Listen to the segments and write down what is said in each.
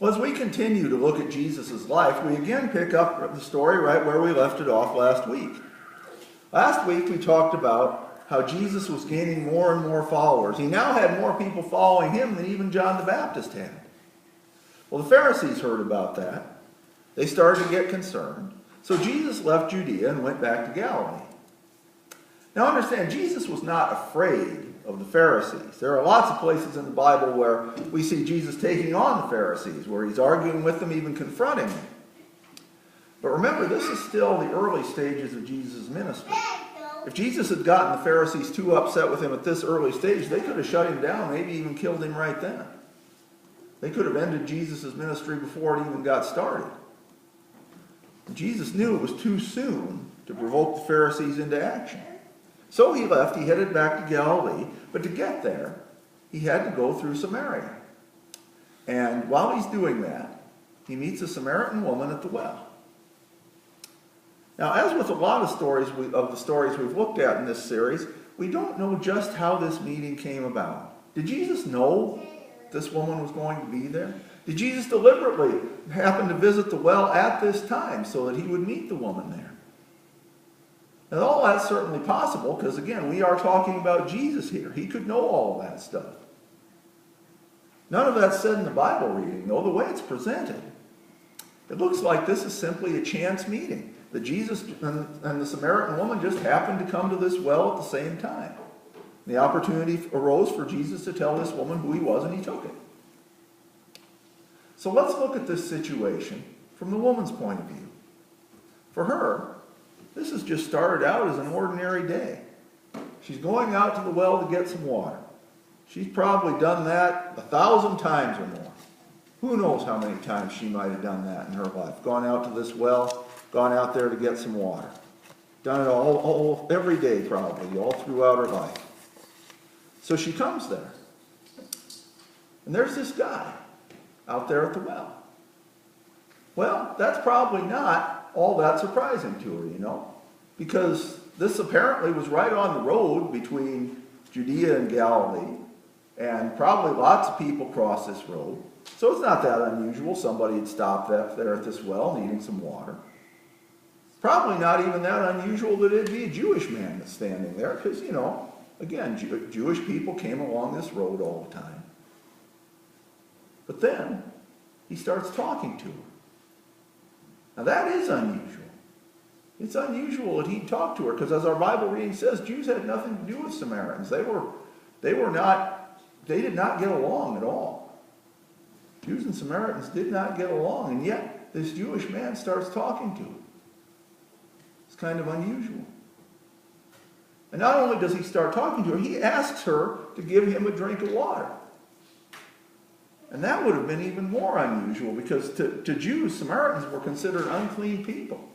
Well, as we continue to look at Jesus' life, we again pick up the story right where we left it off last week. Last week we talked about how Jesus was gaining more and more followers. He now had more people following him than even John the Baptist had. Well, the Pharisees heard about that. They started to get concerned. So Jesus left Judea and went back to Galilee. Now understand, Jesus was not afraid of the Pharisees. There are lots of places in the Bible where we see Jesus taking on the Pharisees, where he's arguing with them, even confronting them. But remember, this is still the early stages of Jesus' ministry. If Jesus had gotten the Pharisees too upset with him at this early stage, they could have shut him down, maybe even killed him right then. They could have ended Jesus' ministry before it even got started. Jesus knew it was too soon to provoke the Pharisees into action. So he left, he headed back to Galilee, but to get there, he had to go through Samaria. And while he's doing that, he meets a Samaritan woman at the well. Now, as with a lot of the stories we've looked at in this series, we don't know just how this meeting came about. Did Jesus know this woman was going to be there? Did Jesus deliberately happen to visit the well at this time so that he would meet the woman there? And all that's certainly possible because, again, we are talking about Jesus here. He could know all of that stuff. None of that's said in the Bible reading, though, the way it's presented. It looks like this is simply a chance meeting, that Jesus and the Samaritan woman just happened to come to this well at the same time. The opportunity arose for Jesus to tell this woman who he was, and he took it. So let's look at this situation from the woman's point of view. For her, this has just started out as an ordinary day. She's going out to the well to get some water. She's probably done that 1,000 times or more. Who knows how many times she might have done that in her life. Gone out to this well, gone out there to get some water. Done it all every day probably, all throughout her life. So she comes there. And there's this guy out there at the well. Well, that's probably not all that surprising to her, you know, because this apparently was right on the road between Judea and Galilee, and probably lots of people cross this road. So it's not that unusual somebody had stopped there at this well needing some water. Probably not even that unusual that it'd be a Jewish man that's standing there, because, you know, again, Jewish people came along this road all the time. But then he starts talking to her. Now that is unusual. It's unusual that he'd talk to her, because as our Bible reading says, Jews had nothing to do with Samaritans. They did not get along at all. Jews and Samaritans did not get along, and yet this Jewish man starts talking to her. It's kind of unusual. And not only does he start talking to her, he asks her to give him a drink of water. And that would have been even more unusual, because to Jews, Samaritans were considered unclean people.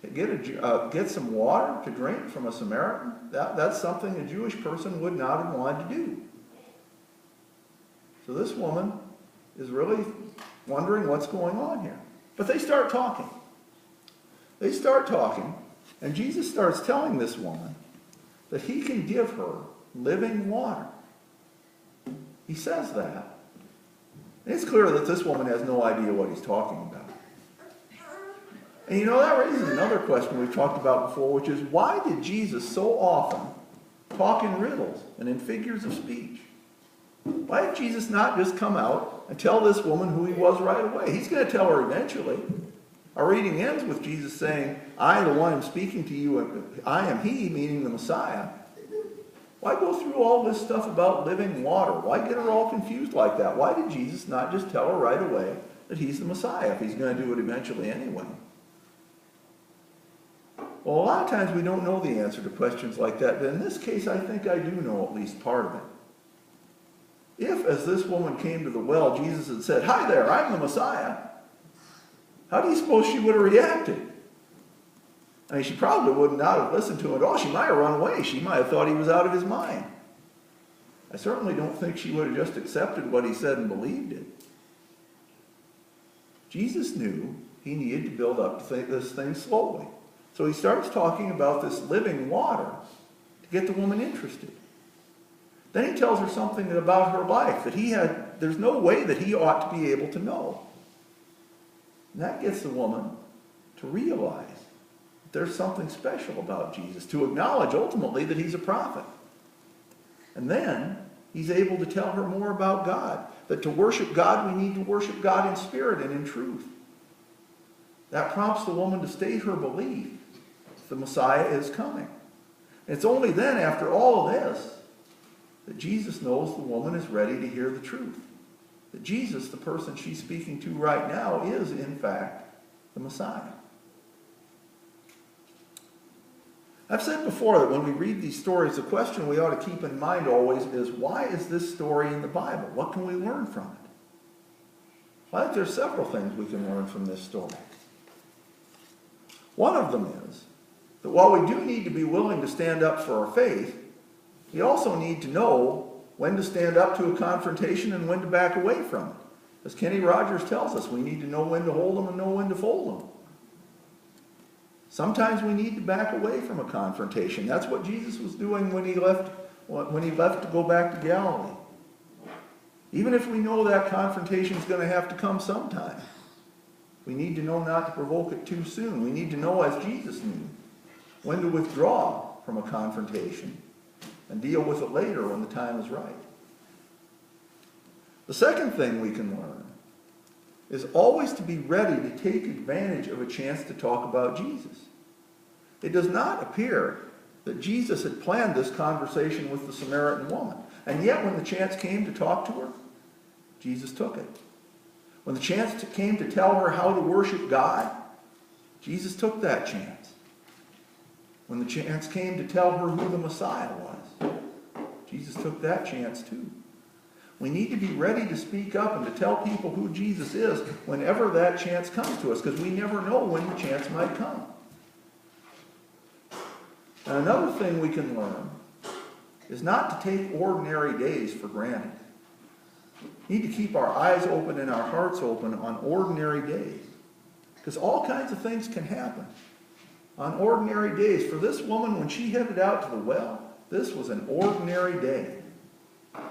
To get some water to drink from a Samaritan, that's something a Jewish person would not have wanted to do. So this woman is really wondering what's going on here. But they start talking. They start talking, and Jesus starts telling this woman that he can give her living water. He says that. And it's clear that this woman has no idea what he's talking about. And you know, that raises another question we've talked about before, which is, why did Jesus so often talk in riddles and in figures of speech? Why did Jesus not just come out and tell this woman who he was right away? He's going to tell her eventually. Our reading ends with Jesus saying, I, the one who am speaking to you, I am he, meaning the Messiah. Why go through all this stuff about living water? Why get her all confused like that? Why did Jesus not just tell her right away that he's the Messiah if he's going to do it eventually anyway? Well, a lot of times we don't know the answer to questions like that, but in this case I think I do know at least part of it. If, as this woman came to the well, Jesus had said, hi there, I'm the Messiah, how do you suppose she would have reacted? I mean, she probably would not have listened to him at all. She might have run away. She might have thought he was out of his mind. I certainly don't think she would have just accepted what he said and believed it. Jesus knew he needed to build up this thing slowly. So he starts talking about this living water to get the woman interested. Then he tells her something about her life that there's no way that he ought to be able to know. And that gets the woman to realize that there's something special about Jesus, to acknowledge ultimately that he's a prophet. And then he's able to tell her more about God, that to worship God, we need to worship God in spirit and in truth. That prompts the woman to state her belief that the Messiah is coming. And it's only then, after all of this, that Jesus knows the woman is ready to hear the truth. That Jesus, the person she's speaking to right now, is in fact the Messiah. I've said before that when we read these stories, the question we ought to keep in mind always is, why is this story in the Bible? What can we learn from it? Well, I think there's several things we can learn from this story. One of them is that while we do need to be willing to stand up for our faith, we also need to know when to stand up to a confrontation and when to back away from it. As Kenny Rogers tells us, we need to know when to hold them and know when to fold them. Sometimes we need to back away from a confrontation. That's what Jesus was doing when he left to go back to Galilee. Even if we know that confrontation is going to have to come sometime, we need to know not to provoke it too soon. We need to know, as Jesus knew, when to withdraw from a confrontation and deal with it later when the time is right. The second thing we can learn is always to be ready to take advantage of a chance to talk about Jesus. It does not appear that Jesus had planned this conversation with the Samaritan woman. And yet when the chance came to talk to her, Jesus took it. When the chance came to tell her how to worship God, Jesus took that chance. When the chance came to tell her who the Messiah was, Jesus took that chance too. We need to be ready to speak up and to tell people who Jesus is whenever that chance comes to us, because we never know when the chance might come. And another thing we can learn is not to take ordinary days for granted. We need to keep our eyes open and our hearts open on ordinary days, because all kinds of things can happen on ordinary days. For this woman, when she headed out to the well, this was an ordinary day.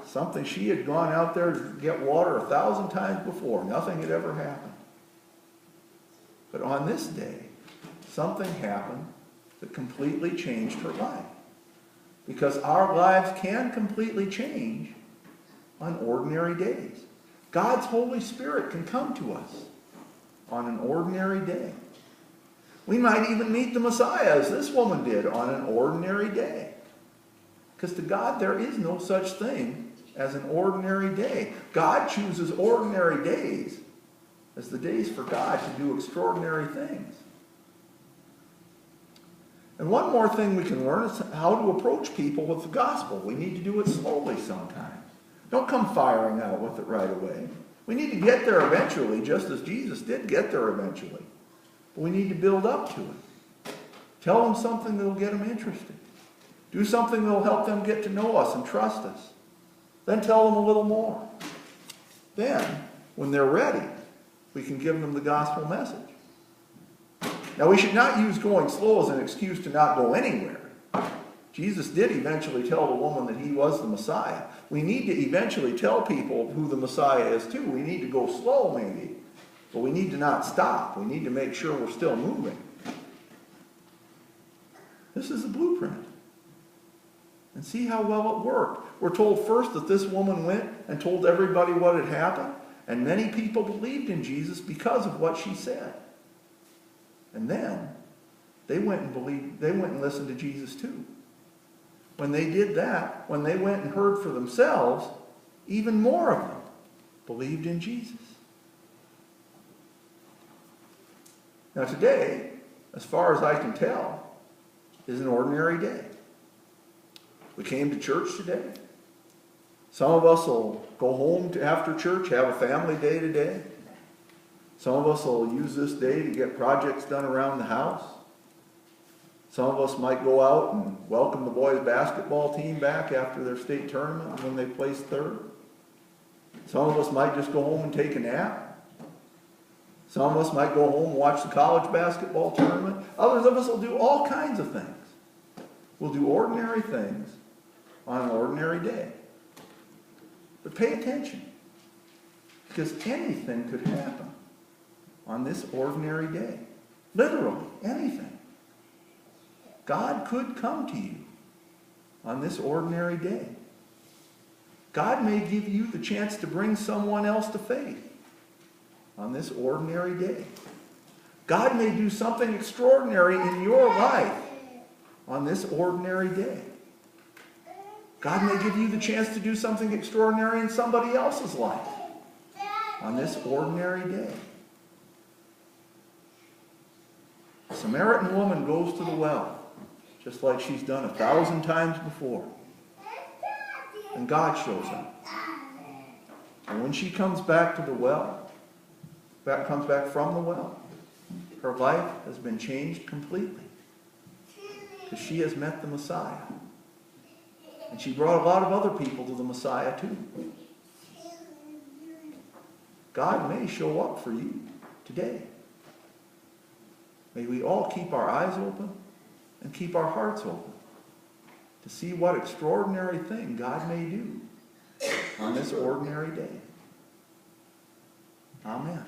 Something she had gone out there to get water 1,000 times before. Nothing had ever happened. But on this day, something happened that completely changed her life. Because our lives can completely change on ordinary days. God's Holy Spirit can come to us on an ordinary day. We might even meet the Messiah, as this woman did, on an ordinary day. Because to God, there is no such thing as an ordinary day. God chooses ordinary days as the days for God to do extraordinary things. And one more thing we can learn is how to approach people with the gospel. We need to do it slowly sometimes. Don't come firing out with it right away. We need to get there eventually, just as Jesus did get there eventually. But we need to build up to it. Tell them something that will get them interested. Do something that will help them get to know us and trust us. Then tell them a little more. Then, when they're ready, we can give them the gospel message. Now, we should not use going slow as an excuse to not go anywhere. Jesus did eventually tell the woman that he was the Messiah. We need to eventually tell people who the Messiah is too. We need to go slow maybe, but we need to not stop. We need to make sure we're still moving. This is the blueprint. And see how well it worked. We're told first that this woman went and told everybody what had happened, and many people believed in Jesus because of what she said. And then they went and listened to Jesus too. When they did that, when they went and heard for themselves, even more of them believed in Jesus. Now today, as far as I can tell, is an ordinary day. We came to church today. Some of us will go home after church, have a family day today. Some of us will use this day to get projects done around the house. Some of us might go out and welcome the boys' basketball team back after their state tournament when they placed third. Some of us might just go home and take a nap. Some of us might go home and watch the college basketball tournament. Others of us will do all kinds of things. We'll do ordinary things on an ordinary day. But pay attention, because anything could happen on this ordinary day. Literally, anything. God could come to you on this ordinary day. God may give you the chance to bring someone else to faith on this ordinary day. God may do something extraordinary in your life on this ordinary day. God may give you the chance to do something extraordinary in somebody else's life on this ordinary day. The Samaritan woman goes to the well, just like she's done 1,000 times before. And God shows up. And when she comes back to the well, comes back from the well, her life has been changed completely. Because she has met the Messiah. And she brought a lot of other people to the Messiah too. God may show up for you today. May we all keep our eyes open and keep our hearts open to see what extraordinary thing God may do on this ordinary day. Amen.